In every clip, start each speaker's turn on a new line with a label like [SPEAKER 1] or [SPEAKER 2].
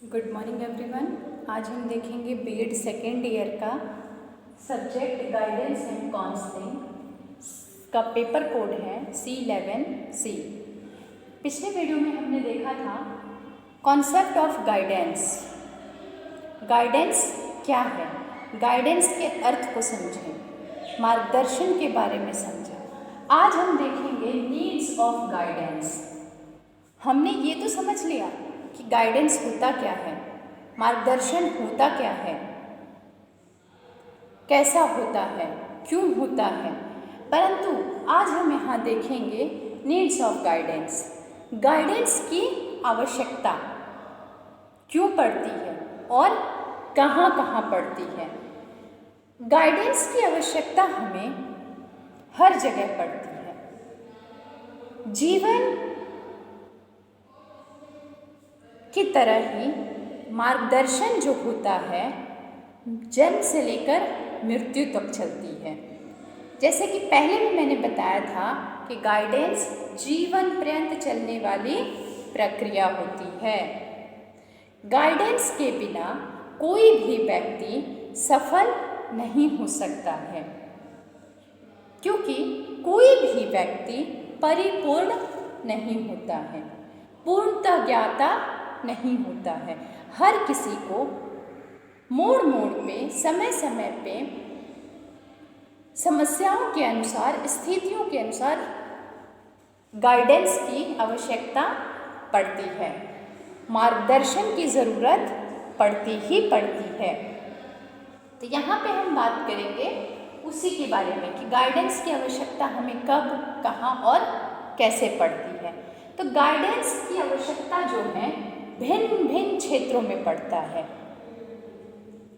[SPEAKER 1] Good morning everyone. आज हम देखेंगे बीएड सेकेंड ईयर का सब्जेक्ट गाइडेंस एंड काउंसलिंग का पेपर कोड है C11C। पिछले वीडियो में हमने देखा था कॉन्सेप्ट ऑफ गाइडेंस। गाइडेंस क्या है, गाइडेंस के अर्थ को समझें, मार्गदर्शन के बारे में समझें। आज हम देखेंगे नीड्स ऑफ गाइडेंस। हमने ये तो समझ लिया कि गाइडेंस होता क्या है, मार्गदर्शन होता क्या है, कैसा होता है, क्यों होता है, परंतु आज हम यहाँ देखेंगे नीड्स ऑफ गाइडेंस। गाइडेंस की आवश्यकता क्यों पड़ती है और कहाँ कहाँ पड़ती है। गाइडेंस की आवश्यकता हमें हर जगह पड़ती है। जीवन की तरह ही मार्गदर्शन जो होता है जन्म से लेकर मृत्यु तक चलती है। जैसे कि पहले भी मैंने बताया था कि गाइडेंस जीवन पर्यंत चलने वाली प्रक्रिया होती है। गाइडेंस के बिना कोई भी व्यक्ति सफल नहीं हो सकता है, क्योंकि कोई भी व्यक्ति परिपूर्ण नहीं होता है, पूर्णतः ज्ञाता नहीं होता है। हर किसी को मोड़ मोड़ पे, समय समय पे, समस्याओं के अनुसार, स्थितियों के अनुसार गाइडेंस की आवश्यकता पड़ती है, मार्गदर्शन की ज़रूरत पड़ती ही पड़ती है। तो यहाँ पे हम बात करेंगे उसी के बारे में कि गाइडेंस की आवश्यकता हमें कब, कहाँ और कैसे पड़ती है। तो गाइडेंस की आवश्यकता जो है भिन्न भिन्न क्षेत्रों में पड़ता है।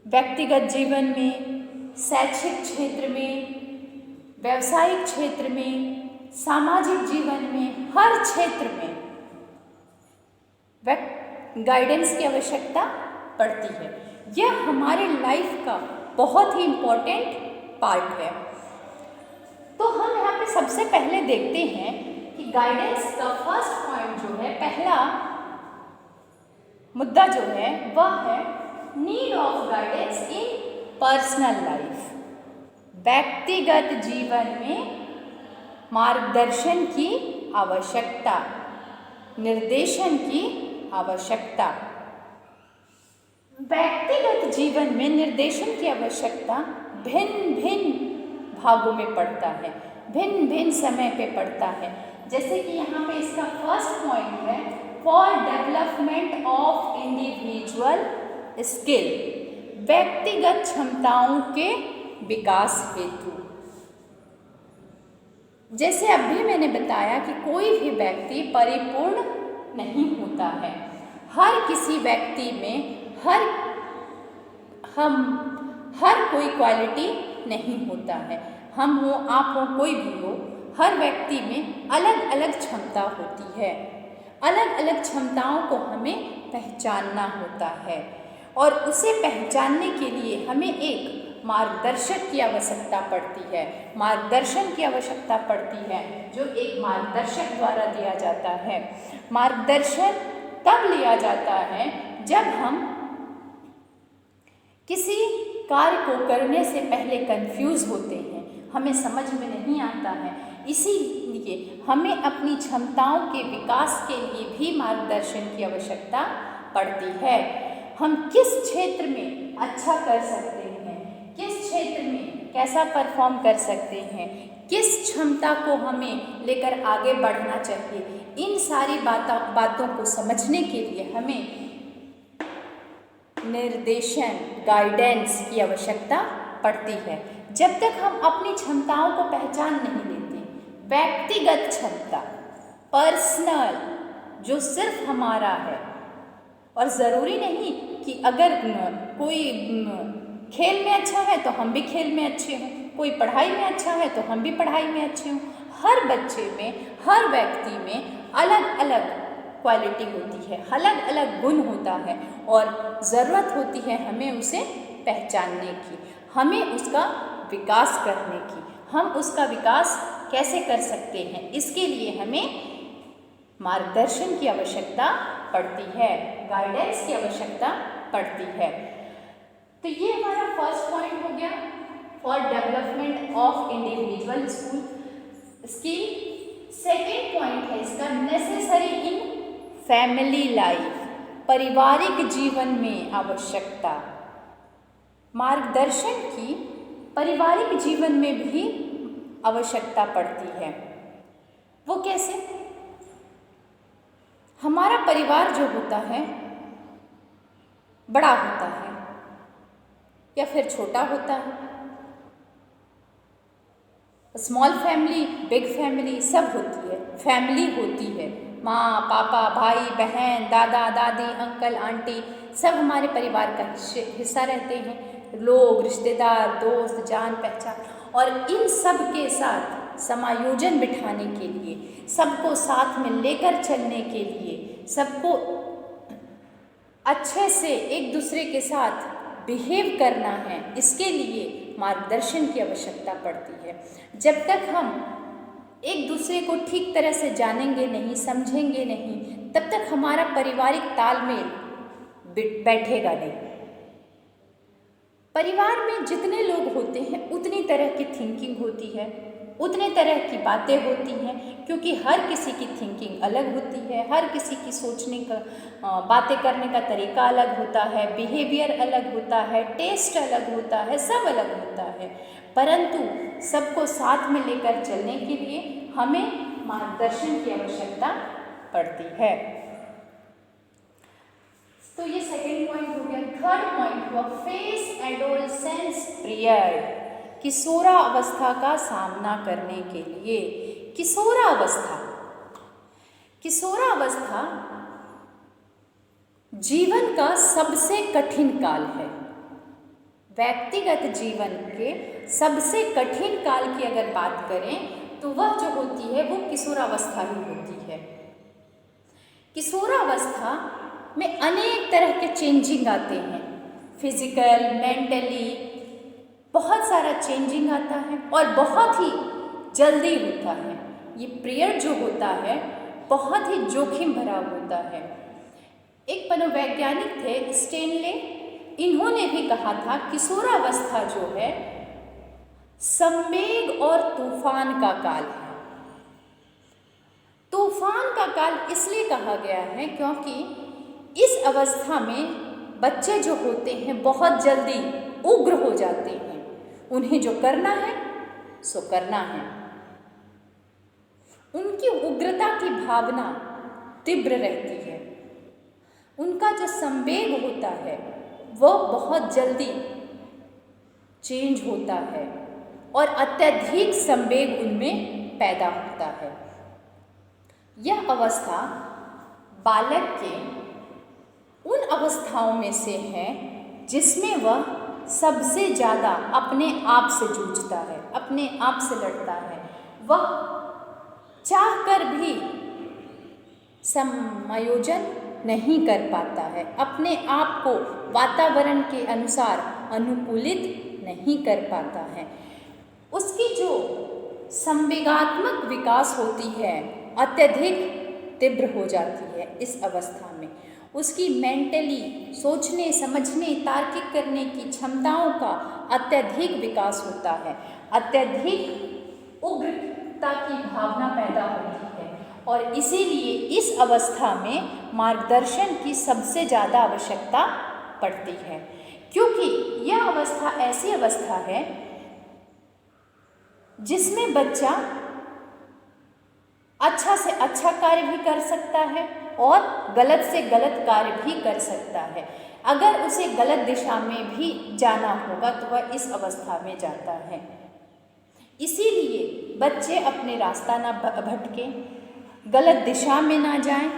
[SPEAKER 1] व्यक्तिगत जीवन में, शैक्षिक क्षेत्र में, व्यावसायिक क्षेत्र में, सामाजिक जीवन में, हर क्षेत्र में गाइडेंस की आवश्यकता पड़ती है। यह हमारे लाइफ का बहुत ही इम्पोर्टेंट पार्ट है। तो हम यहाँ पे सबसे पहले देखते हैं कि गाइडेंस का फर्स्ट पॉइंट जो है, पहला मुद्दा जो है वह है need of guidance in personal life. व्यक्तिगत जीवन में मार्गदर्शन की आवश्यकता, निर्देशन की आवश्यकता। व्यक्तिगत जीवन में निर्देशन की आवश्यकता भिन्न भिन्न भागों में पड़ता है, भिन्न भिन्न समय पे पड़ता है। जैसे कि यहाँ पे इसका फर्स्ट पॉइंट है for development of individual skill, व्यक्तिगत क्षमताओं के विकास हेतु। जैसे अभी मैंने बताया कि कोई भी व्यक्ति परिपूर्ण नहीं होता है। हर किसी व्यक्ति में हर कोई क्वालिटी नहीं होता है। हम हो, आप हो, कोई भी हो, हर व्यक्ति में अलग अलग क्षमता होती है। अलग अलग क्षमताओं को हमें पहचानना होता है और उसे पहचानने के लिए हमें एक मार्गदर्शक की आवश्यकता पड़ती है। मार्गदर्शन की आवश्यकता पड़ती है जो एक मार्गदर्शक द्वारा दिया जाता है। मार्गदर्शन तब लिया जाता है जब हम किसी कार्य को करने से पहले कंफ्यूज होते हैं, हमें समझ में नहीं आता है। इसीलिए हमें अपनी क्षमताओं के विकास के लिए भी मार्गदर्शन की आवश्यकता पड़ती है। हम किस क्षेत्र में अच्छा कर सकते हैं, किस क्षेत्र में कैसा परफॉर्म कर सकते हैं, किस क्षमता को हमें लेकर आगे बढ़ना चाहिए, इन सारी बातों को समझने के लिए हमें निर्देशन, गाइडेंस की आवश्यकता पड़ती है। जब तक हम अपनी क्षमताओं को पहचान नहीं लेते, व्यक्तिगत क्षमता, पर्सनल, जो सिर्फ हमारा है, और ज़रूरी नहीं कि अगर कोई खेल में अच्छा है तो हम भी खेल में अच्छे हों, कोई पढ़ाई में अच्छा है तो हम भी पढ़ाई में अच्छे हों। हर बच्चे में, हर व्यक्ति में अलग अलग क्वालिटी होती है, अलग अलग गुण होता है और ज़रूरत होती है हमें उसे पहचानने की, हमें उसका विकास करने की। हम उसका विकास कैसे कर सकते हैं, इसके लिए हमें मार्गदर्शन की आवश्यकता पड़ती है, गाइडेंस की आवश्यकता पड़ती है। तो ये हमारा फर्स्ट पॉइंट हो गया for development of individual skill. Second point है इसका नेसेसरी इन फैमिली लाइफ, पारिवारिक जीवन में आवश्यकता। मार्गदर्शन की पारिवारिक जीवन में भी आवश्यकता पड़ती है। वो कैसे? हमारा परिवार जो होता है बड़ा होता है या फिर छोटा होता है, स्मॉल फैमिली, बिग फैमिली सब होती है, फैमिली होती है। माँ, पापा, भाई, बहन, दादा, दादी, अंकल, आंटी सब हमारे परिवार का हिस्सा रहते हैं। लोग, रिश्तेदार, दोस्त, जान पहचान, और इन सब के साथ समायोजन बिठाने के लिए, सबको साथ में लेकर चलने के लिए, सबको अच्छे से एक दूसरे के साथ बिहेव करना है, इसके लिए मार्गदर्शन की आवश्यकता पड़ती है। जब तक हम एक दूसरे को ठीक तरह से जानेंगे नहीं, समझेंगे नहीं, तब तक हमारा पारिवारिक तालमेल बैठेगा नहीं। परिवार में जितने लोग होते हैं उतनी तरह की थिंकिंग होती है, उतने तरह की बातें होती हैं, क्योंकि हर किसी की थिंकिंग अलग होती है, हर किसी की सोचने का, बातें करने का तरीका अलग होता है, बिहेवियर अलग होता है, टेस्ट अलग होता है, सब अलग होता है। परंतु सबको साथ में लेकर चलने के लिए हमें मार्गदर्शन की आवश्यकता पड़ती है। तो ये सेकेंड पॉइंट हो गया। थर्ड पॉइंट हुआ फेस एडोलसेंस पीरियड, किशोरावस्था का सामना करने के लिए। किशोरावस्था जीवन का सबसे कठिन काल है। व्यक्तिगत जीवन के सबसे कठिन काल की अगर बात करें तो वह जो होती है वो किशोरावस्था ही होती है। किशोरावस्था में अनेक तरह के चेंजिंग आते हैं, फिजिकल, मेंटली, बहुत सारा चेंजिंग आता है और बहुत ही जल्दी होता है। ये पीरियड जो होता है बहुत ही जोखिम भरा होता है। एक मनोवैज्ञानिक थे स्टेनले, इन्होंने भी कहा था किशोरावस्था जो है संवेग और तूफान का काल है। तूफान का काल इसलिए कहा गया है क्योंकि इस अवस्था में बच्चे जो होते हैं बहुत जल्दी उग्र हो जाते हैं। उन्हें जो करना है सो करना है। उनकी उग्रता की भावना तीव्र रहती है। उनका जो संवेग होता है वह बहुत जल्दी चेंज होता है और अत्यधिक संवेग उनमें पैदा होता है। यह अवस्था बालक के उन अवस्थाओं में से है जिसमें वह सबसे ज़्यादा अपने आप से जूझता है, अपने आप से लड़ता है। वह चाहकर भी समायोजन नहीं कर पाता है, अपने आप को वातावरण के अनुसार अनुकूलित नहीं कर पाता है। उसकी जो संवेगात्मक विकास होती है अत्यधिक तीव्र हो जाती है। इस अवस्था में उसकी मेंटली सोचने, समझने, तार्किक करने की क्षमताओं का अत्यधिक विकास होता है, अत्यधिक उग्रता की भावना पैदा होती है और इसीलिए इस अवस्था में मार्गदर्शन की सबसे ज़्यादा आवश्यकता पड़ती है, क्योंकि यह अवस्था ऐसी अवस्था है जिसमें बच्चा अच्छा से अच्छा कार्य भी कर सकता है और गलत से गलत कार्य भी कर सकता है। अगर उसे गलत दिशा में भी जाना होगा तो वह इस अवस्था में जाता है। इसीलिए बच्चे अपने रास्ता ना भटकें, गलत दिशा में ना जाएं,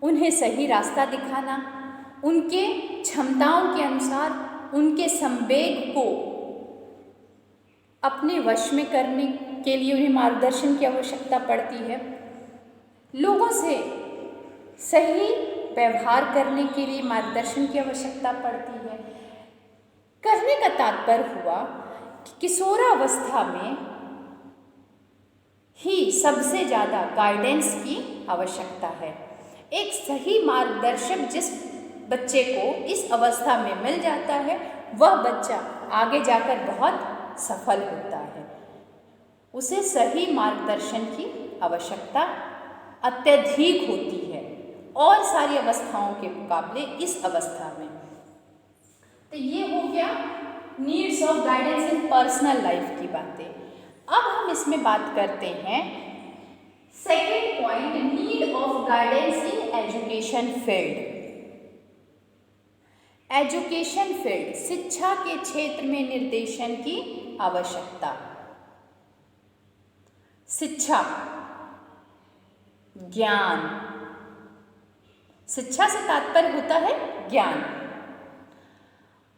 [SPEAKER 1] उन्हें सही रास्ता दिखाना, उनके क्षमताओं के अनुसार उनके संवेग को अपने वश में करने के लिए उन्हें मार्गदर्शन की आवश्यकता पड़ती है। लोगों से सही व्यवहार करने के लिए मार्गदर्शन की आवश्यकता पड़ती है। कहने का तात्पर्य हुआ कि किशोरावस्था में ही सबसे ज़्यादा गाइडेंस की आवश्यकता है। एक सही मार्गदर्शक जिस बच्चे को इस अवस्था में मिल जाता है, वह बच्चा आगे जाकर बहुत सफल होता है। उसे सही मार्गदर्शन की आवश्यकता अत्यधिक होती है और सारी अवस्थाओं के मुकाबले इस अवस्था में। तो ये हो गया needs of guidance in personal life की बातें। अब हम इसमें बात करते हैं second point, need of guidance in education field. Education field, शिक्षा के क्षेत्र में निर्देशन की आवश्यकता। शिक्षा, ज्ञान, शिक्षा से तात्पर्य होता है ज्ञान,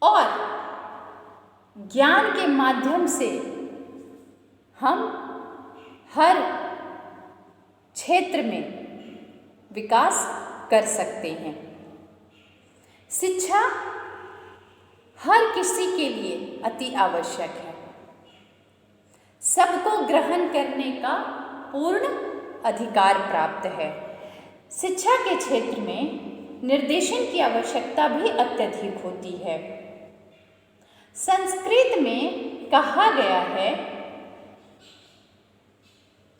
[SPEAKER 1] और ज्ञान के माध्यम से हम हर क्षेत्र में विकास कर सकते हैं। शिक्षा हर किसी के लिए अति आवश्यक है। सबको ग्रहण करने का पूर्ण अधिकार प्राप्त है। शिक्षा के क्षेत्र में निर्देशन की आवश्यकता भी अत्यधिक होती है। संस्कृत में कहा गया है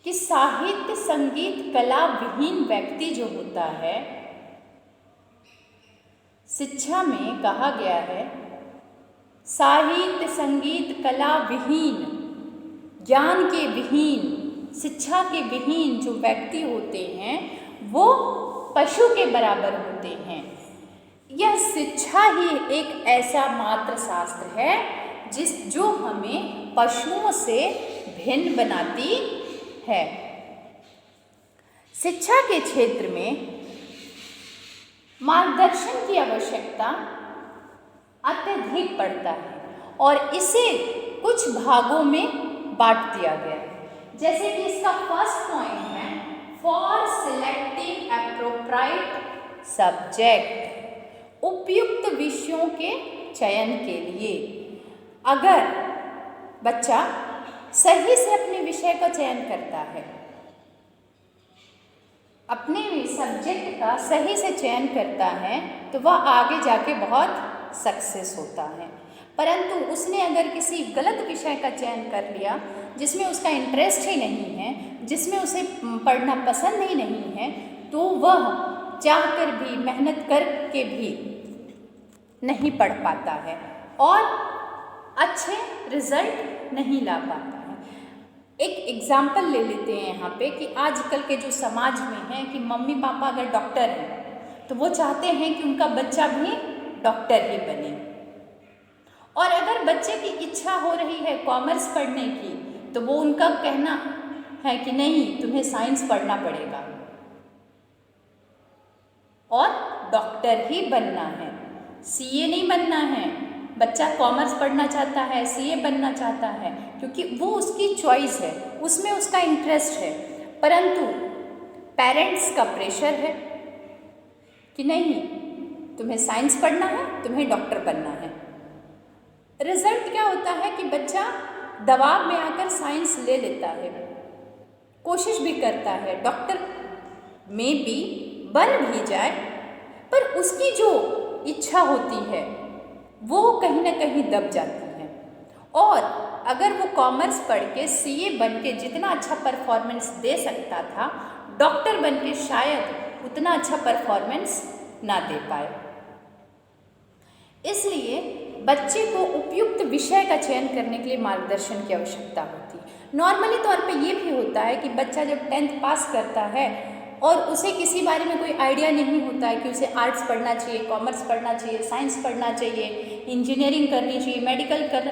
[SPEAKER 1] कि साहित्य, संगीत, कला विहीन व्यक्ति जो होता है, शिक्षा में कहा गया है साहित्य, संगीत, कला विहीन, ज्ञान के विहीन, शिक्षा के विहीन जो व्यक्ति होते हैं वो पशु के बराबर होते हैं। यह शिक्षा ही एक ऐसा मात्र शास्त्र है जो हमें पशुओं से भिन्न बनाती है। शिक्षा के क्षेत्र में मार्गदर्शन की आवश्यकता अत्यधिक पड़ता है और इसे कुछ भागों में बांट दिया गया है। जैसे कि इसका फर्स्ट पॉइंट है फॉर सिलेक्टिंग एप्रोप्राइट सब्जेक्ट, उपयुक्त विषयों के चयन के लिए। अगर बच्चा सही से अपने विषय का चयन करता है, अपने सब्जेक्ट का सही से चयन करता है, तो वह आगे जाके बहुत सक्सेस होता है। परंतु उसने अगर किसी गलत विषय का चयन कर लिया जिसमें उसका इंटरेस्ट ही नहीं है, जिसमें उसे पढ़ना पसंद ही नहीं है, तो वह चाहकर भी, मेहनत करके भी नहीं पढ़ पाता है और अच्छे रिजल्ट नहीं ला पाता है। एक एग्जाम्पल ले लेते हैं यहाँ पे कि आजकल के जो समाज में है कि मम्मी पापा अगर डॉक्टर हैं तो वो चाहते हैं कि उनका बच्चा भी डॉक्टर ही बने, और अगर बच्चे की इच्छा हो रही है कॉमर्स पढ़ने की तो वो उनका कहना है कि नहीं, तुम्हें साइंस पढ़ना पड़ेगा और डॉक्टर ही बनना है, सीए नहीं बनना है। बच्चा कॉमर्स पढ़ना चाहता है, सीए बनना चाहता है, क्योंकि वो उसकी चॉइस है, उसमें उसका इंटरेस्ट है। परंतु पेरेंट्स का प्रेशर है कि नहीं, तुम्हें साइंस पढ़ना है, तुम्हें डॉक्टर बनना है। रिजल्ट क्या होता है कि बच्चा दबाव में आकर साइंस ले लेता है, कोशिश भी करता है, डॉक्टर में भी बन भी जाए, पर उसकी जो इच्छा होती है वो कहीं ना कहीं दब जाती है। और अगर वो कॉमर्स पढ़ के सीए बन के जितना अच्छा परफॉर्मेंस दे सकता था, डॉक्टर बन के शायद उतना अच्छा परफॉर्मेंस ना दे पाए। इसलिए बच्चे को उपयुक्त विषय का चयन करने के लिए मार्गदर्शन की आवश्यकता होती है। नॉर्मली तौर पे ये भी होता है कि बच्चा जब 10th पास करता है और उसे किसी बारे में कोई आइडिया नहीं होता है कि उसे आर्ट्स पढ़ना चाहिए, कॉमर्स पढ़ना चाहिए, साइंस पढ़ना चाहिए, इंजीनियरिंग करनी चाहिए, मेडिकल करना,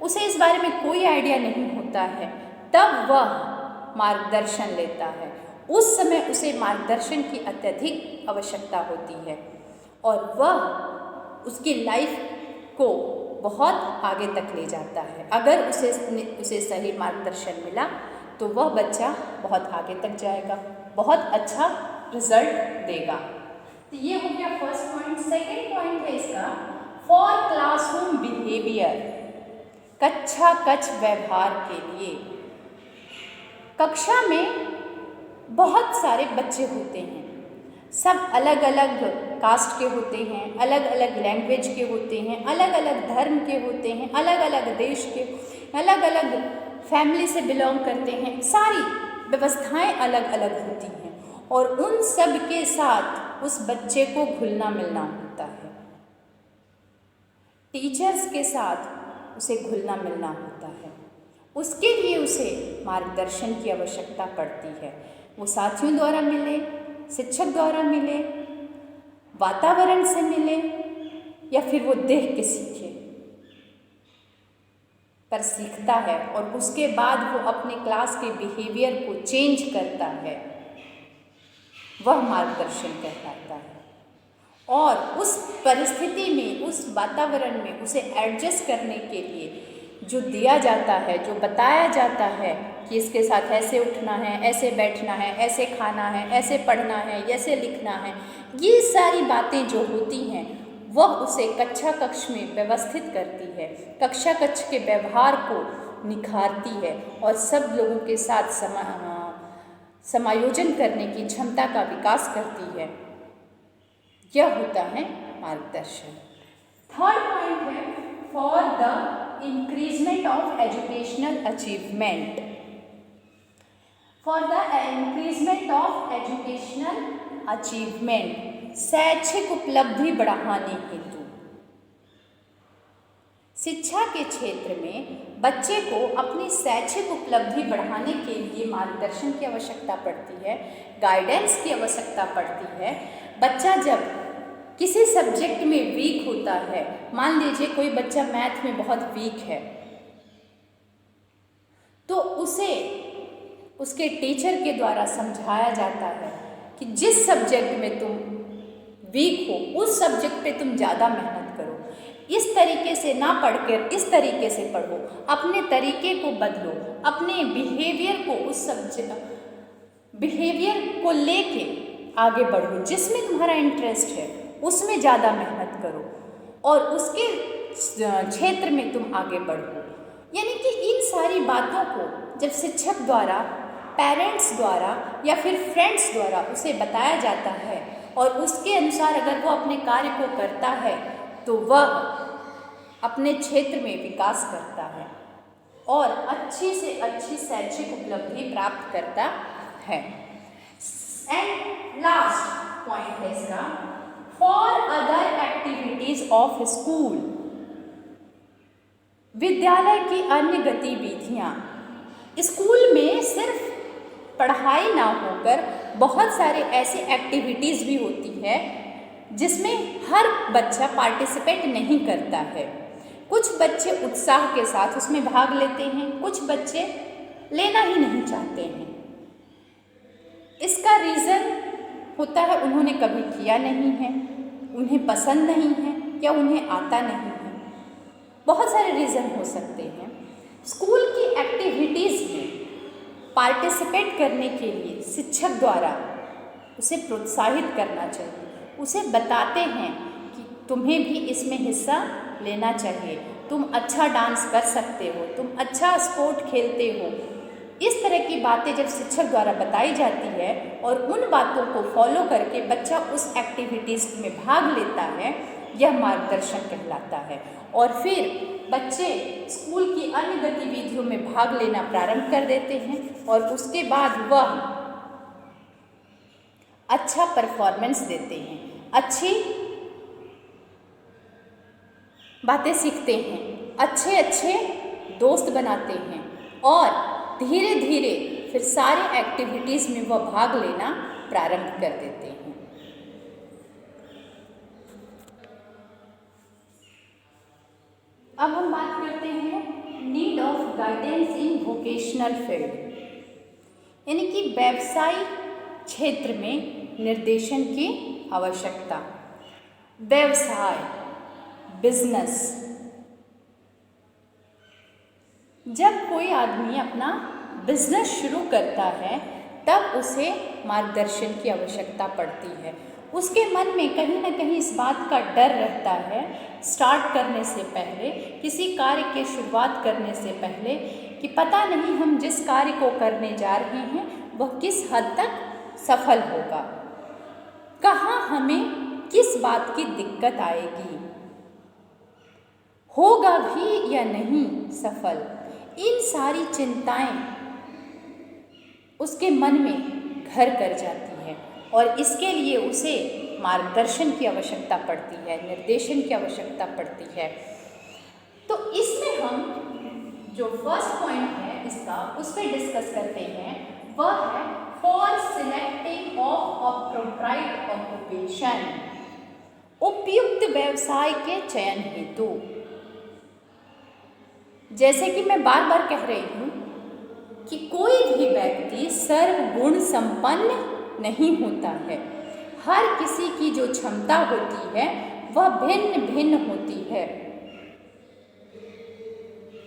[SPEAKER 1] उसे इस बारे में कोई आइडिया नहीं होता है, तब वह मार्गदर्शन लेता है। उस समय उसे मार्गदर्शन की अत्यधिक आवश्यकता होती है और वह उसकी लाइफ को बहुत आगे तक ले जाता है। अगर उसे सही मार्गदर्शन मिला तो वह बच्चा बहुत आगे तक जाएगा, बहुत अच्छा रिजल्ट देगा। तो ये हो गया फर्स्ट पॉइंट। सेकेंड पॉइंट है इसका फॉर क्लासरूम बिहेवियर, कक्षा कक्ष व्यवहार के लिए। कक्षा में बहुत सारे बच्चे होते हैं, सब अलग अलग कास्ट के होते हैं, अलग अलग लैंग्वेज के होते हैं, अलग अलग धर्म के होते हैं, अलग अलग देश के, अलग अलग फैमिली से बिलोंग करते हैं, सारी व्यवस्थाएं अलग अलग होती हैं और उन सब के साथ उस बच्चे को घुलना मिलना होता है। टीचर्स के साथ उसे घुलना मिलना होता है, उसके लिए उसे मार्गदर्शन की आवश्यकता पड़ती है। वो साथियों द्वारा मिले, शिक्षक द्वारा मिले, वातावरण से मिले या फिर वो देख के सीखे, पर सीखता है और उसके बाद वो अपने क्लास के बिहेवियर को चेंज करता है, वह मार्गदर्शन कहलाता है। और उस परिस्थिति में, उस वातावरण में उसे एडजस्ट करने के लिए जो दिया जाता है, जो बताया जाता है कि इसके साथ ऐसे उठना है, ऐसे बैठना है, ऐसे खाना है, ऐसे पढ़ना है, ऐसे लिखना है, ये सारी बातें जो होती हैं वह उसे कक्षा कक्ष में व्यवस्थित करती है, कक्षा कक्ष के व्यवहार को निखारती है और सब लोगों के साथ समायोजन करने की क्षमता का विकास करती है। यह होता है मार्गदर्शन। थर्ड पॉइंट है for the increment of educational achievement. For the increment of educational achievement, शैक्षिक उपलब्धि बढ़ाने हेतु शिक्षा के क्षेत्र में बच्चे को अपनी शैक्षिक उपलब्धि बढ़ाने के लिए मार्गदर्शन की आवश्यकता पड़ती है, गाइडेंस की आवश्यकता पड़ती है। बच्चा जब किसी सब्जेक्ट में वीक होता है, मान लीजिए कोई बच्चा मैथ में बहुत वीक है, तो उसे उसके टीचर के द्वारा समझाया जाता है कि जिस सब्जेक्ट में तुम वीक हो उस सब्जेक्ट पे तुम ज़्यादा मेहनत करो, इस तरीके से ना पढ़कर इस तरीके से पढ़ो, अपने तरीके को बदलो, अपने बिहेवियर को उस बिहेवियर को लेके आगे बढ़ो, जिसमें तुम्हारा इंटरेस्ट है उसमें ज़्यादा मेहनत करो और उसके क्षेत्र में तुम आगे बढ़ो। यानी कि इन सारी बातों को जब शिक्षक द्वारा, पेरेंट्स द्वारा या फिर फ्रेंड्स द्वारा उसे बताया जाता है और उसके अनुसार अगर वो अपने कार्य को करता है तो वह अपने क्षेत्र में विकास करता है और अच्छी से अच्छी शैक्षिक उपलब्धि प्राप्त करता है। एंड लास्ट पॉइंट है इसका, for other activities of school, विद्यालय की अन्य गतिविधियाँ। स्कूल में सिर्फ पढ़ाई ना होकर बहुत सारे ऐसी एक्टिविटीज़ भी होती है जिसमें हर बच्चा पार्टिसिपेट नहीं करता है। कुछ बच्चे उत्साह के साथ उसमें भाग लेते हैं, कुछ बच्चे लेना ही नहीं चाहते हैं। इसका रीज़न होता है उन्होंने कभी किया नहीं है, उन्हें पसंद नहीं है या उन्हें आता नहीं है। बहुत सारे रीज़न हो सकते हैं। स्कूल की एक्टिविटीज़ में पार्टिसिपेट करने के लिए शिक्षक द्वारा उसे प्रोत्साहित करना चाहिए, उसे बताते हैं कि तुम्हें भी इसमें हिस्सा लेना चाहिए, तुम अच्छा डांस कर सकते हो, तुम अच्छा स्पोर्ट खेलते हो। इस तरह की बातें जब शिक्षक द्वारा बताई जाती है और उन बातों को फॉलो करके बच्चा उस एक्टिविटीज़ में भाग लेता है, यह मार्गदर्शन कहलाता है। और फिर बच्चे स्कूल की अन्य गतिविधियों में भाग लेना प्रारंभ कर देते हैं और उसके बाद वह अच्छा परफॉर्मेंस देते हैं, अच्छी बातें सीखते हैं, अच्छे अच्छे दोस्त बनाते हैं और धीरे धीरे फिर सारे एक्टिविटीज़ में वह भाग लेना प्रारंभ कर देते हैं। अब हम बात करते हैं need of guidance in vocational field, यानी कि व्यावसायिक क्षेत्र में निर्देशन की आवश्यकता। व्यवसाय, बिजनेस, जब कोई आदमी अपना बिजनेस शुरू करता है तब उसे मार्गदर्शन की आवश्यकता पड़ती है। उसके मन में कहीं ना कहीं इस बात का डर रहता है स्टार्ट करने से पहले, किसी कार्य की शुरुआत करने से पहले, कि पता नहीं हम जिस कार्य को करने जा रहे हैं वह किस हद तक सफल होगा, कहाँ हमें किस बात की दिक्कत आएगी, होगा भी या नहीं सफल। इन सारी चिंताएं उसके मन में घर कर जाती है और इसके लिए उसे मार्गदर्शन की आवश्यकता पड़ती है, निर्देशन की आवश्यकता पड़ती है। तो इसमें हम जो फर्स्ट पॉइंट है इसका उस पर डिस्कस करते हैं, वह है for selecting of appropriate occupation, उपयुक्त व्यवसाय के चयन हेतु। जैसे कि मैं बार बार कह रही हूँ कि कोई भी व्यक्ति सर्वगुण संपन्न नहीं होता है। हर किसी की जो क्षमता होती है वह भिन्न भिन्न होती है।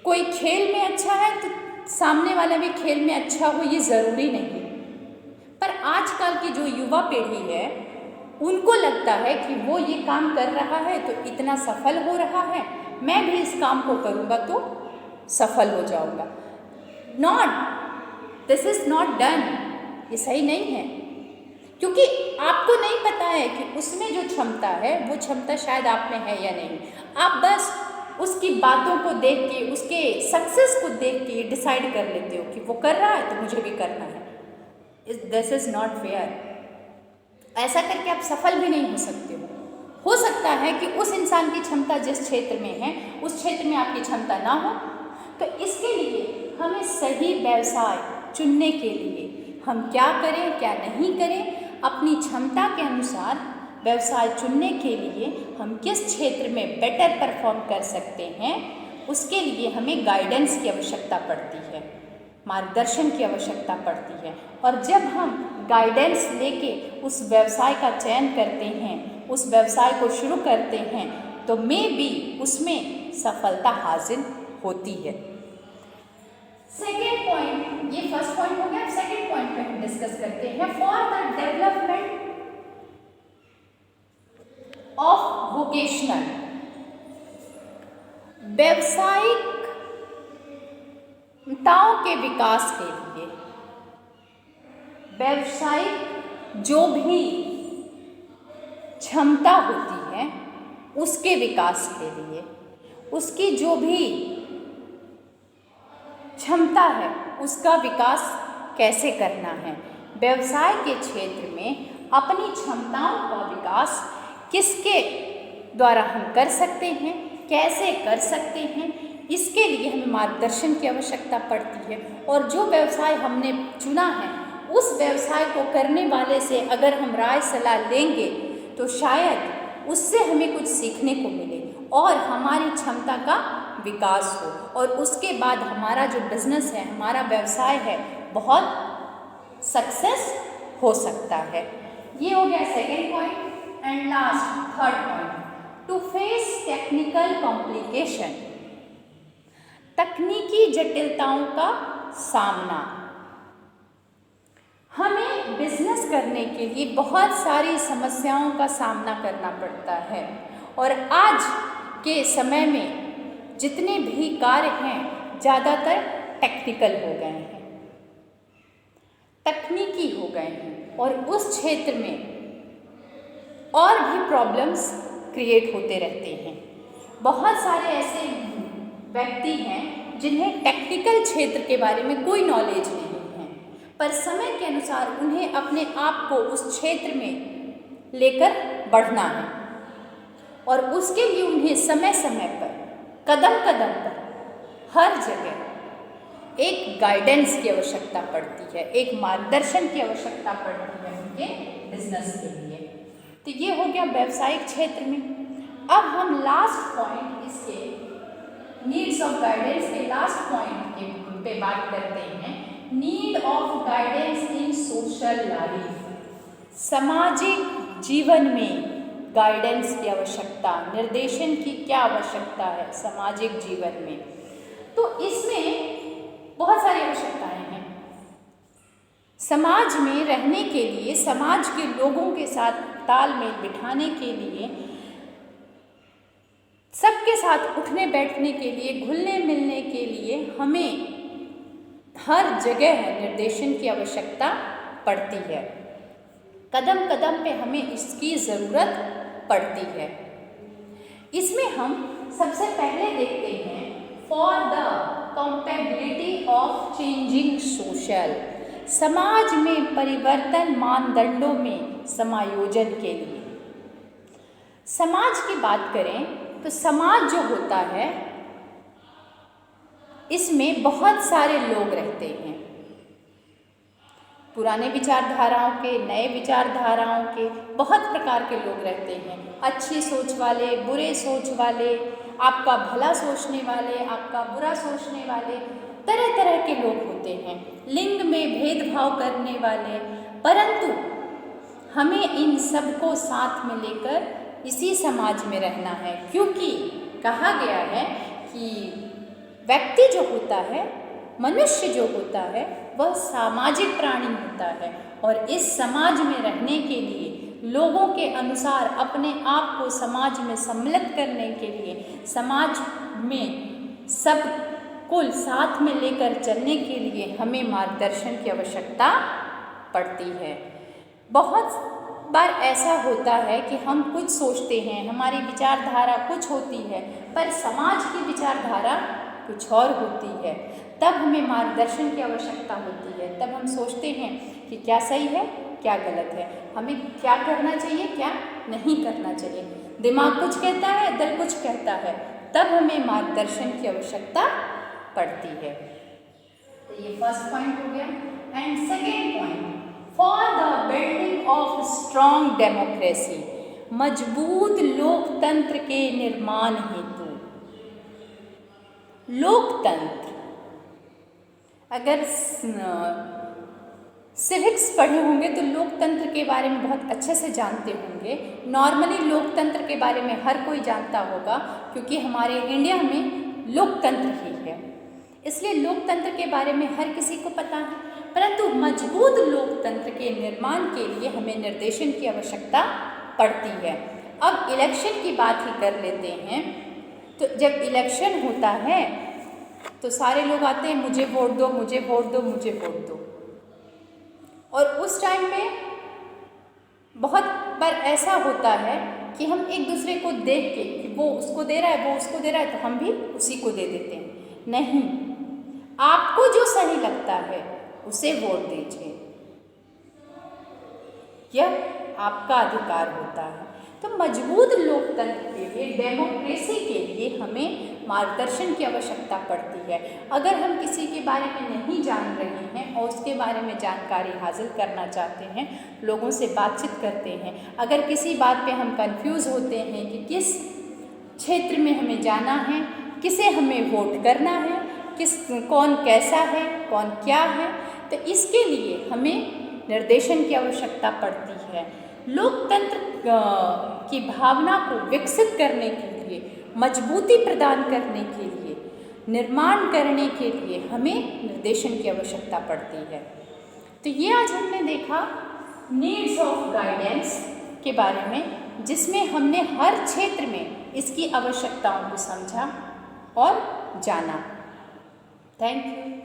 [SPEAKER 1] कोई खेल में अच्छा है तो सामने वाला भी खेल में अच्छा हो, ये ज़रूरी नहीं। पर आजकल की जो युवा पीढ़ी है उनको लगता है कि वो ये काम कर रहा है तो इतना सफल हो रहा है, मैं भी इस काम को करूँगा तो सफल हो जाऊँगा। Not, this is not done, ये सही नहीं है, क्योंकि आपको नहीं पता है कि उसमें जो क्षमता है वो क्षमता शायद आप में है या नहीं। आप बस उसकी बातों को देख के, उसके सक्सेस को देख के डिसाइड कर लेते हो कि वो कर रहा है तो मुझे भी करना है। This is not fair. ऐसा करके आप सफल भी नहीं हो सकते हो सकता है कि उस इंसान की क्षमता जिस क्षेत्र में है उस क्षेत्र में आपकी क्षमता ना हो। तो इसके लिए हमें सही व्यवसाय चुनने के लिए हम क्या करें क्या नहीं करें, अपनी क्षमता के अनुसार व्यवसाय चुनने के लिए हम किस क्षेत्र में बेटर परफॉर्म कर सकते हैं, उसके लिए हमें गाइडेंस की आवश्यकता पड़ती है, मार्गदर्शन की आवश्यकता पड़ती है। और जब हम गाइडेंस लेके उस व्यवसाय का चयन करते हैं, उस व्यवसाय को शुरू करते हैं, तो मे बी उसमें सफलता हासिल होती है। सेकेंड पॉइंट, ये फर्स्ट पॉइंट हो गया। सेकेंड पॉइंट पे हम डिस्कस करते हैं for the development of vocational, व्यावसायिकताओं के विकास के लिए, व्यावसायिक जो भी क्षमता होती है उसके विकास के लिए, उसकी जो भी क्षमता है उसका विकास कैसे करना है, व्यवसाय के क्षेत्र में अपनी क्षमताओं का विकास किसके द्वारा हम कर सकते हैं, कैसे कर सकते हैं, इसके लिए हमें मार्गदर्शन की आवश्यकता पड़ती है। और जो व्यवसाय हमने चुना है उस व्यवसाय को करने वाले से अगर हम राय सलाह लेंगे तो शायद उससे हमें कुछ सीखने को मिले और हमारी क्षमता का विकास हो, और उसके बाद हमारा जो बिजनेस है, हमारा व्यवसाय है, बहुत सक्सेस हो सकता है। ये हो गया second point. And last third point, to face technical complication, तकनीकी जटिलताओं का सामना। हमें बिजनेस करने के लिए बहुत सारी समस्याओं का सामना करना पड़ता है, और आज के समय में जितने भी कार्य हैं ज़्यादातर टेक्निकल हो गए हैं, तकनीकी हो गए हैं, और उस क्षेत्र में और भी प्रॉब्लम्स क्रिएट होते रहते हैं। बहुत सारे ऐसे व्यक्ति हैं जिन्हें टेक्निकल क्षेत्र के बारे में कोई नॉलेज नहीं है, पर समय के अनुसार उन्हें अपने आप को उस क्षेत्र में लेकर बढ़ना है, और उसके लिए उन्हें समय समय पर, कदम कदम पर, हर जगह एक गाइडेंस की आवश्यकता पड़ती है, एक मार्गदर्शन की आवश्यकता पड़ती है उनके बिजनेस के लिए। तो ये हो गया व्यावसायिक क्षेत्र में। अब हम लास्ट पॉइंट, इसके नीड्स ऑफ गाइडेंस के लास्ट पॉइंट के पे बात करते हैं, need of guidance in social life, सामाजिक जीवन में गाइडेंस की आवश्यकता, निर्देशन की क्या आवश्यकता है सामाजिक जीवन में। तो इसमें बहुत सारी आवश्यकताएं हैं। समाज में रहने के लिए, समाज के लोगों के साथ तालमेल बिठाने के लिए, सबके साथ उठने बैठने के लिए, घुलने मिलने के लिए हमें हर जगह निर्देशन की आवश्यकता पड़ती है। कदम कदम पे हमें इसकी ज़रूरत पड़ती है। इसमें हम सबसे पहले देखते हैं for the compatibility of changing social, समाज में परिवर्तन मानदंडों में समायोजन के लिए। समाज की बात करें तो समाज जो होता है इसमें बहुत सारे लोग रहते हैं, पुराने विचारधाराओं के, नए विचारधाराओं के, बहुत प्रकार के लोग रहते हैं। अच्छी सोच वाले, बुरे सोच वाले, आपका भला सोचने वाले, आपका बुरा सोचने वाले, तरह तरह के लोग होते हैं, लिंग में भेदभाव करने वाले। परंतु हमें इन सबको साथ में लेकर इसी समाज में रहना है, क्योंकि कहा गया है कि व्यक्ति जो होता है, मनुष्य जो होता है, वह सामाजिक प्राणी होता है और इस समाज में रहने के लिए लोगों के अनुसार अपने आप को समाज में सम्मिलित करने के लिए, समाज में सब को साथ में लेकर चलने के लिए हमें मार्गदर्शन की आवश्यकता पड़ती है। बहुत बार ऐसा होता है कि हम कुछ सोचते हैं, हमारी विचारधारा कुछ होती है, पर समाज की विचारधारा कुछ और होती है। तब हमें मार्गदर्शन की आवश्यकता होती है। तब हम सोचते हैं कि क्या सही है, क्या गलत है, हमें क्या करना चाहिए, क्या नहीं करना चाहिए। दिमाग कुछ कहता है, दिल कुछ कहता है, तब हमें मार्गदर्शन की आवश्यकता पड़ती है। तो ये फर्स्ट पॉइंट हो गया। And second point, for the building of strong democracy, मजबूत लोकतंत्र के निर्माण हेतु। लोकतंत्र, अगर सिविक्स पढ़े होंगे तो लोकतंत्र के बारे में बहुत अच्छे से जानते होंगे। नॉर्मली लोकतंत्र के बारे में हर कोई जानता होगा, क्योंकि हमारे इंडिया में लोकतंत्र ही है, इसलिए लोकतंत्र के बारे में हर किसी को पता है। परंतु मजबूत लोकतंत्र के निर्माण के लिए हमें निर्देशन की आवश्यकता पड़ती है। अब इलेक्शन की बात ही कर लेते हैं। तो जब इलेक्शन होता है तो सारे लोग आते हैं, मुझे वोट दो, मुझे वोट दो, मुझे वोट दो। और उस टाइम पे बहुत बार ऐसा होता है कि हम एक दूसरे को देख के कि वो उसको दे रहा है, वो उसको दे रहा है, तो हम भी उसी को दे देते हैं। नहीं, आपको जो सही लगता है उसे वोट दीजिए, यह आपका अधिकार होता है। तो मजबूत लोकतंत्र के लिए, डेमोक्रेसी के लिए हमें मार्गदर्शन की आवश्यकता पड़ती है। अगर हम किसी के बारे में नहीं जान रहे हैं और उसके बारे में जानकारी हासिल करना चाहते हैं, लोगों से बातचीत करते हैं, अगर किसी बात पे हम कंफ्यूज होते हैं कि किस क्षेत्र में हमें जाना है, किसे हमें वोट करना है, कौन कैसा है, कौन क्या है, तो इसके लिए हमें निर्देशन की आवश्यकता पड़ती है। लोकतंत्र की भावना को विकसित करने के लिए, मजबूती प्रदान करने के लिए, निर्माण करने के लिए हमें निर्देशन की आवश्यकता पड़ती है। तो ये आज हमने देखा नीड्स ऑफ गाइडेंस के बारे में, जिसमें हमने हर क्षेत्र में इसकी आवश्यकताओं को समझा और जाना। Thank you.